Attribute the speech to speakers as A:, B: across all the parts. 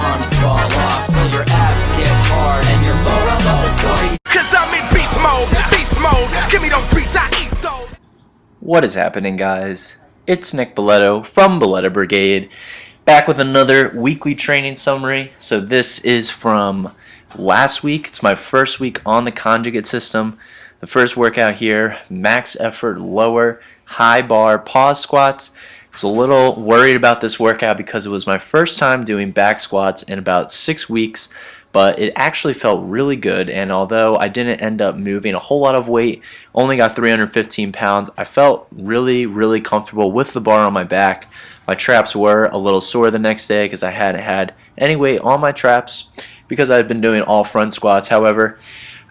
A: arms fall off till your abs get hard. And your moral of the story,
B: 'cause I'm in beast mode, give me those beats, I eat those.
C: What is happening, guys? It's Nick Boleto from BoletoBrigade, back with another weekly training summary. So this is from last week. It's my first week on the Conjugate system. The first workout here, max effort lower, high bar pause squats. I was a little worried about this workout because it was my first time doing back squats in about 6 weeks, but it actually felt really good. And although I didn't end up moving a whole lot of weight, only got 315 pounds, I felt really comfortable with the bar on my back. My traps were a little sore the next day because I hadn't had any weight on my traps because I've been doing all front squats. However,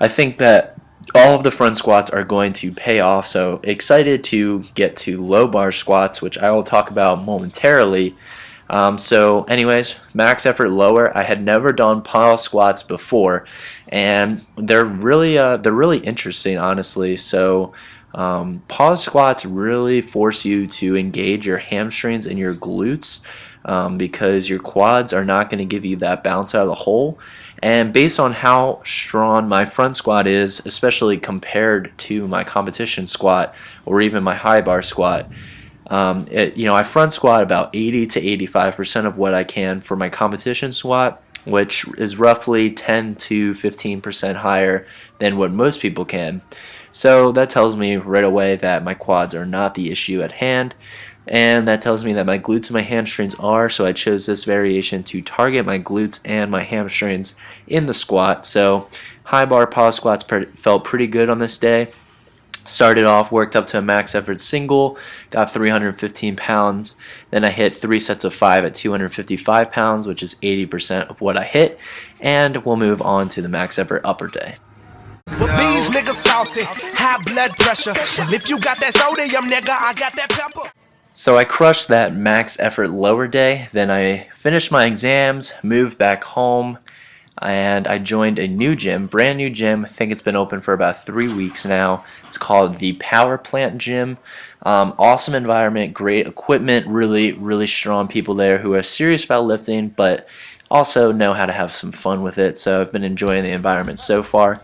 C: I think that all of the front squats are going to pay off, so excited to get to low bar squats, which I will talk about momentarily. So anyways, max effort lower. I had never done pause squats before, and they're really interesting, honestly. So pause squats really force you to engage your hamstrings and your glutes, because your quads are not going to give you that bounce out of the hole. And based on how strong my front squat is, especially compared to my competition squat or even my high bar squat, I front squat about 80 to 85% of what I can for my competition squat, which is roughly 10 to 15% higher than what most people can. So that tells me right away that my quads are not the issue at hand. And that tells me that my glutes and my hamstrings are, so I chose this variation to target my glutes and my hamstrings in the squat. So high bar pause squats felt pretty good on this day. Started off, worked up to a max effort single, got 315 pounds. Then I hit 3 sets of 5 at 255 pounds, which is 80% of what I hit. And we'll move on to the max effort upper day.
B: Well, these niggas salty, high blood pressure. Well, if you got that sodium, nigga, I got that pepper.
C: So I crushed that max effort lower day, then I finished my exams, moved back home, and I joined a new gym, brand new gym. I think it's been open for about 3 weeks now. It's called the Power Plant Gym. Awesome environment, great equipment, really strong people there who are serious about lifting, but also know how to have some fun with it. So I've been enjoying the environment so far.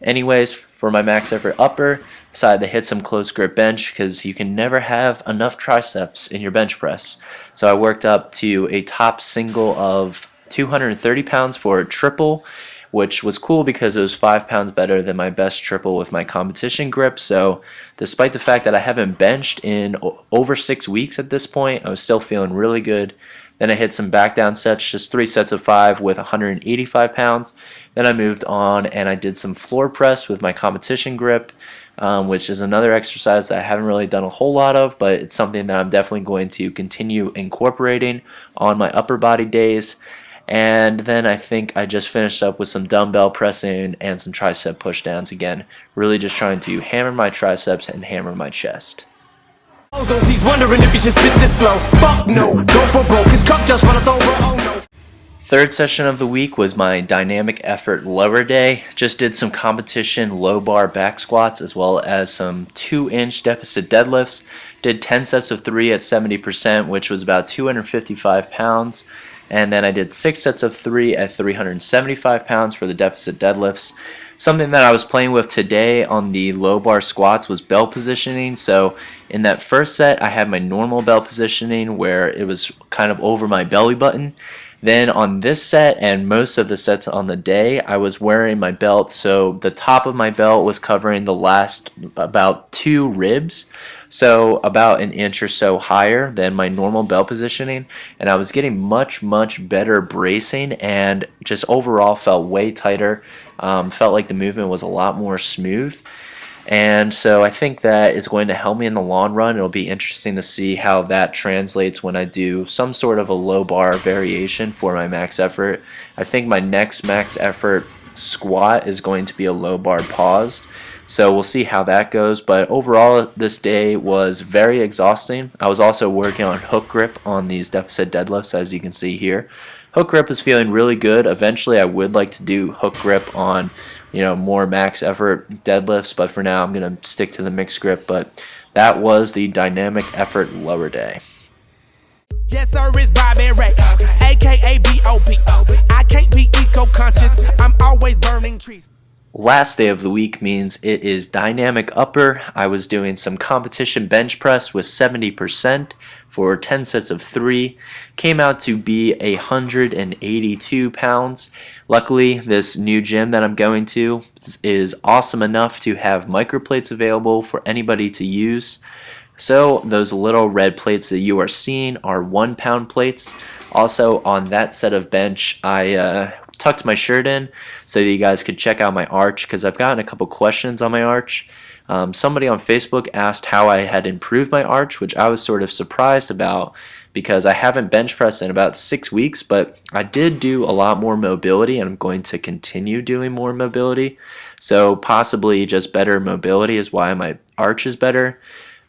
C: Anyways, for my max effort upper, decided to hit some close grip bench because you can never have enough triceps in your bench press. So I worked up to a top single of 230 pounds for a triple, which was cool because it was 5 pounds better than my best triple with my competition grip. So despite the fact that I haven't benched in over 6 weeks at this point, I was still feeling really good. Then I hit some back down sets, just 3 sets of 5 with 185 pounds. Then I moved on and I did some floor press with my competition grip, which is another exercise that I haven't really done a whole lot of, but it's something that I'm definitely going to continue incorporating on my upper body days. And then I think I just finished up with some dumbbell pressing and some tricep pushdowns again, really just trying to hammer my triceps and hammer my chest.
B: He's wondering if he should spit this slow. Fuck no, go for broke. His cup just runneth over. Oh no.
C: Third session of the week was my dynamic effort lower day. Just did some competition low bar back squats as well as some 2-inch deficit deadlifts. Did 10 sets of 3 at 70%, which was about 255 pounds. And then I did 6 sets of 3 at 375 pounds for the deficit deadlifts. Something that I was playing with today on the low bar squats was belt positioning. So in that first set, I had my normal belt positioning where it was kind of over my belly button. Then on this set and most of the sets on the day, I was wearing my belt, so the top of my belt was covering the last about 2 ribs, so about an inch or so higher than my normal belt positioning, and I was getting much better bracing and just overall felt way tighter. Felt like the movement was a lot more smooth. And so I think that is going to help me in the long run. It'll be interesting to see how that translates when I do some sort of a low bar variation for my max effort. I think my next max effort squat is going to be a low bar paused. So we'll see how that goes. But overall, this day was very exhausting. I was also working on hook grip on these deficit deadlifts, as you can see here. Hook grip is feeling really good. Eventually, I would like to do hook grip on more max effort deadlifts, but for now I'm going to stick to the mixed grip. But that was the dynamic effort lower day.
B: Yes, sir, it's Bobby Ray, aka B.O.B.
C: last day of the week means it is dynamic upper. I was doing some competition bench press with 70% for 10 sets of 3. Came out to be 182 pounds. Luckily, this new gym that I'm going to is awesome enough to have microplates available for anybody to use. So those little red plates that you are seeing are 1 pound plates. Also on that set of bench, I tucked my shirt in so that you guys could check out my arch, because I've gotten a couple questions on my arch. Somebody on Facebook asked how I had improved my arch, which I was sort of surprised about because I haven't bench pressed in about 6 weeks, but I did do a lot more mobility and I'm going to continue doing more mobility. So possibly just better mobility is why my arch is better.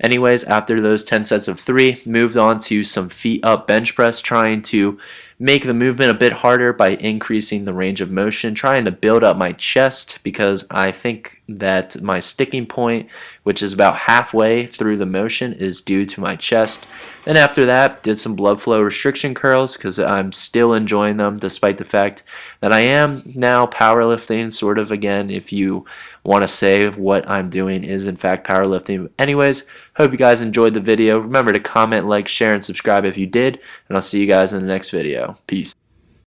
C: Anyways, after those 10 sets of 3, moved on to some feet up bench press, trying to make the movement a bit harder by increasing the range of motion, trying to build up my chest, because I think that my sticking point, which is about halfway through the motion, is due to my chest. Then after that, did some blood flow restriction curls because I'm still enjoying them despite the fact that I am now powerlifting sort of again, if you want to say what I'm doing is in fact powerlifting. Anyways, hope you guys enjoyed the video. Remember to comment, like, share, and subscribe if you did, and I'll see you guys in the next video. Peace.